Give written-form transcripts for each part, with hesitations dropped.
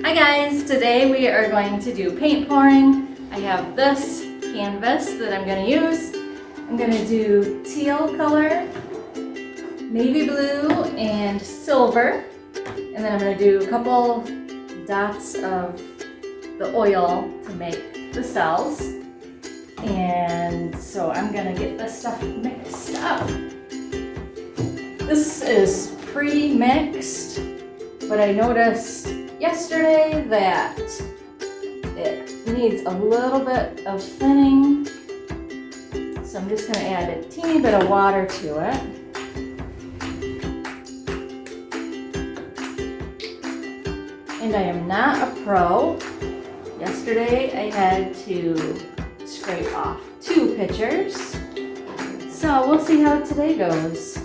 Hi guys, today we are going to do paint pouring. I have this canvas that I'm going to use. I'm going to do teal color, navy blue, and silver. And then I'm going to do a couple dots of the oil to make the cells. And so I'm going to get this stuff mixed up. This is pre-mixed, but I noticed yesterday that it needs a little bit of thinning, so I'm just going to add a teeny bit of water to it. And I am not a pro. Yesterday I had to scrape off 2 pitchers, so we'll see how today goes.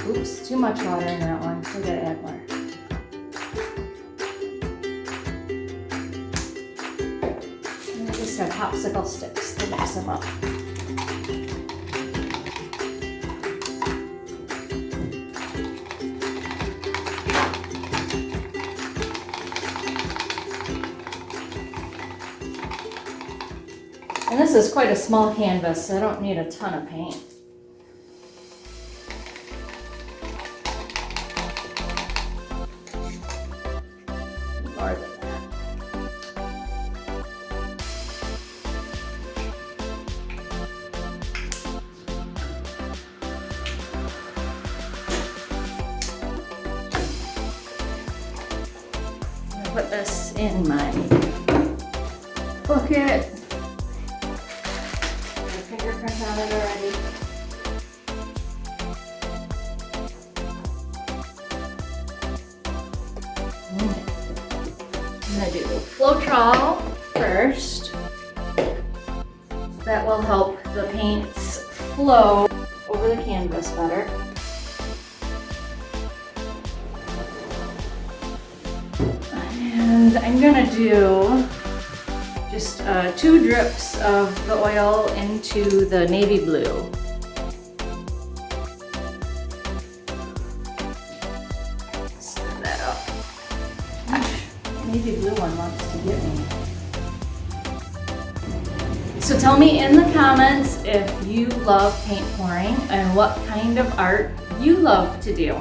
Oops, too much water in that one, so I gotta add more. And I just have popsicle sticks to mix them up. And this is quite a small canvas, so I don't need a ton of paint. More than that. I'm gonna put this in my bucket. Got a fingerprint on it already. I'm going to do Floetrol first. That will help the paints flow over the canvas better. And I'm going to do just 2 drips of the oil into the navy blue. Stir that up. Navy blue one wants to get me. So tell me in the comments if you love paint pouring and what kind of art you love to do.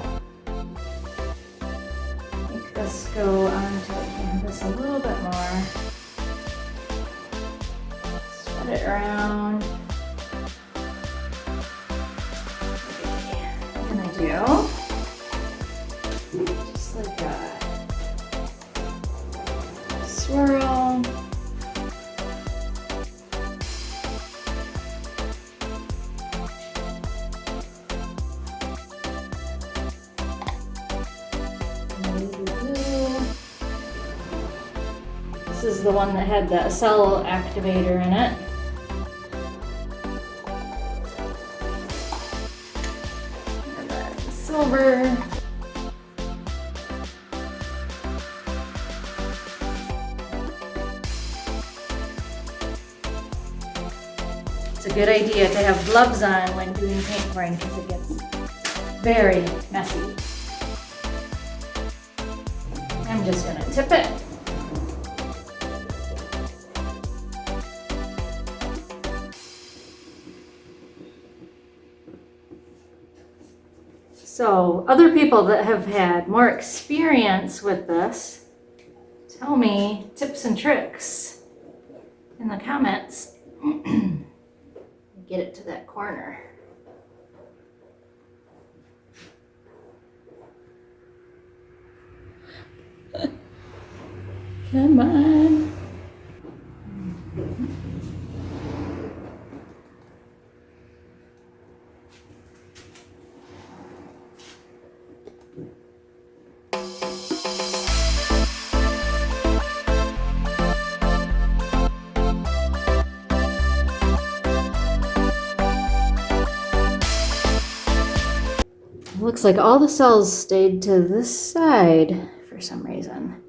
Make this go onto the canvas a little bit more. Spread it around. Okay. I'm gonna do just like a swirl. This is the one that had the cell activator in it. And then silver. It's a good idea to have gloves on when doing paint pouring because it gets very messy. I'm just going to tip it. So other people that have had more experience with this, tell me tips and tricks in the comments. Get it to that corner. Come on. Looks like all the cells stayed to this side for some reason.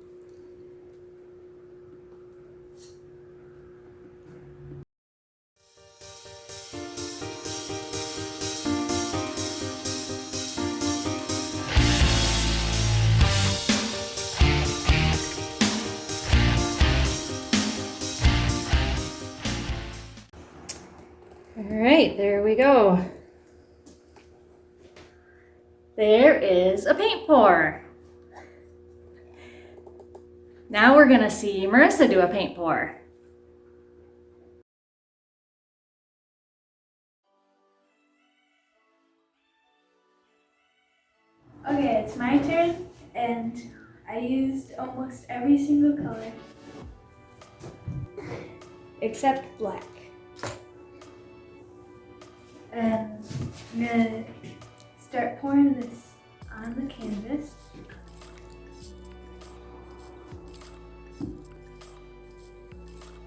All right, there we go. There is a paint pour. Now we're gonna see Marissa do a paint pour. Okay, it's my turn, and I used almost every single color except black. And I'm gonna start pouring this on the canvas.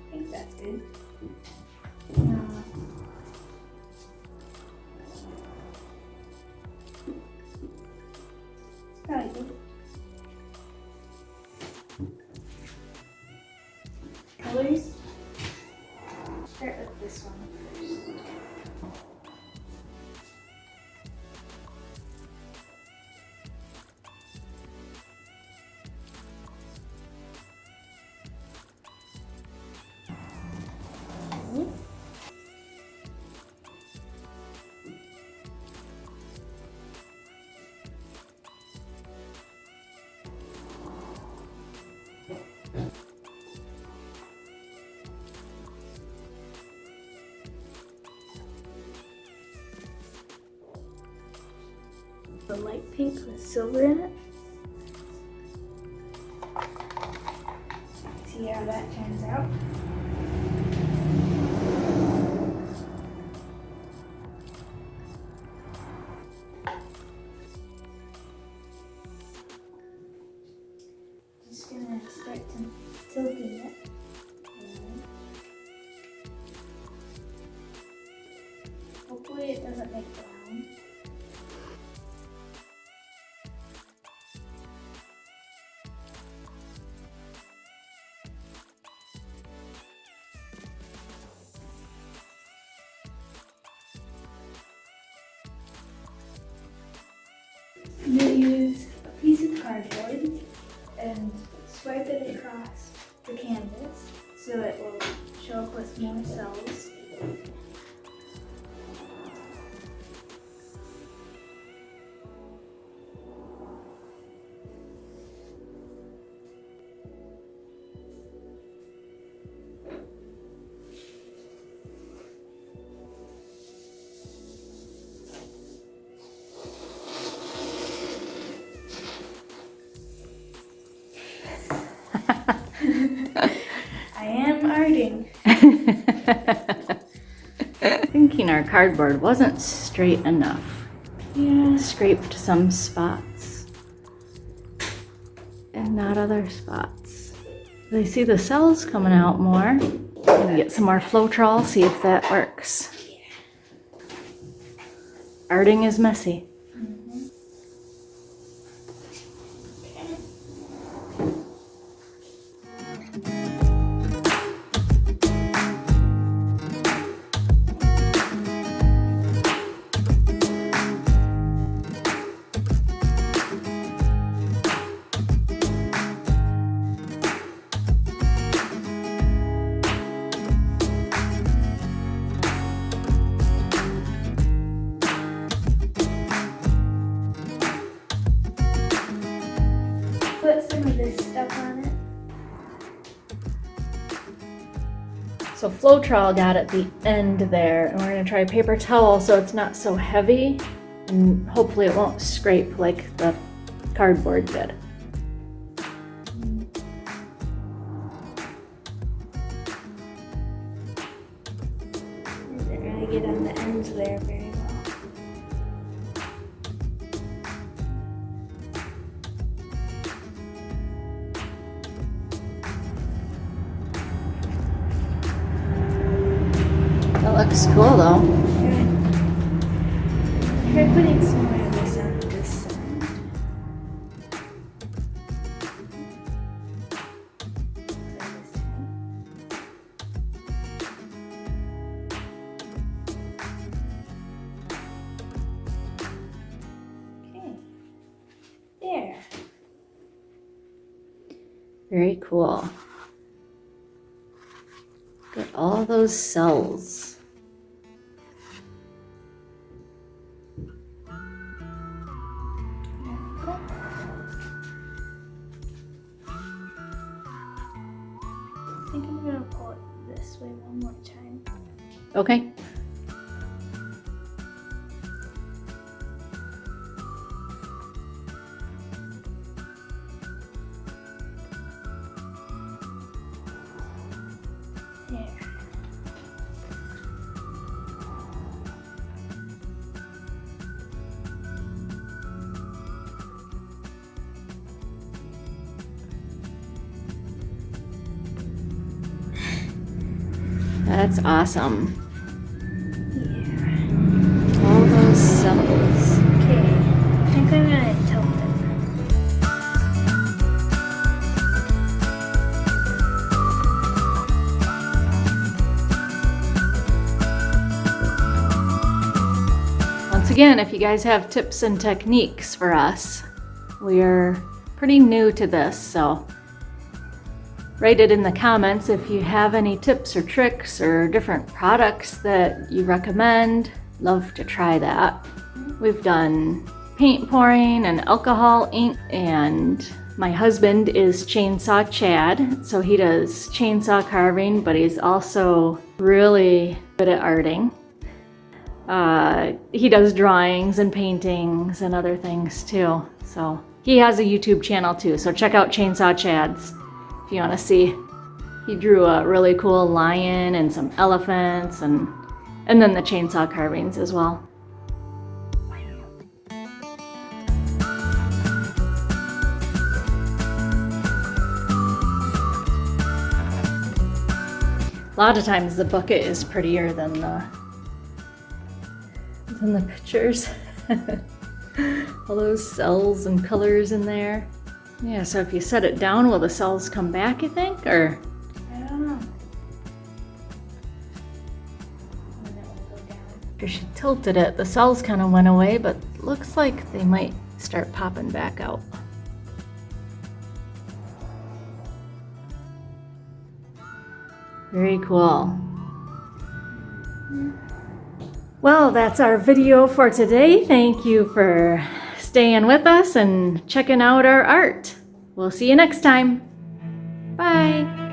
I think that's good. Probably good. Colors. Start with this one first. The light pink with silver in it. See how that turns out. Just gonna start tilting it. Hopefully it doesn't make brown. I'm going to use a piece of cardboard and swipe it across the canvas so it will show up with more cells. I am arting. Thinking our cardboard wasn't straight enough. Yeah. Scraped some spots and not other spots. I see the cells coming out more. Maybe get some more Floetrol, see if that works. Arting is messy. Put some of this stuff on it. So Floetrol got at the end there, and we're gonna try paper towel so it's not so heavy, and hopefully it won't scrape like the cardboard did. Didn't really get on the ends there very well. That looks cool though. Try putting some more of this on this side. Okay. There. Very cool. Got all those cells. Okay. There. That's awesome. Yeah. All those cells. Okay. I think I'm gonna tilt it. Once again, if you guys have tips and techniques for us, we're pretty new to this, so write it in the comments if you have any tips or tricks or different products that you recommend. Love to try that. We've done paint pouring and alcohol ink, and my husband is Chainsaw Chad, so he does chainsaw carving, but he's also really good at arting. He does drawings and paintings and other things too. So he has a YouTube channel too, so check out Chainsaw Chad's if you want to see. He drew a really cool lion and some elephants and then the chainsaw carvings as well. A lot of times the bucket is prettier than the pictures. All those cells and colors in there. Yeah, so if you set it down, will the cells come back, you think? Or I don't know. And then it will go down. after she tilted it, the cells kind of went away, but looks like they might start popping back out. Very cool. Well, that's our video for today. Thank you for staying with us and checking out our art. We'll see you next time. Bye.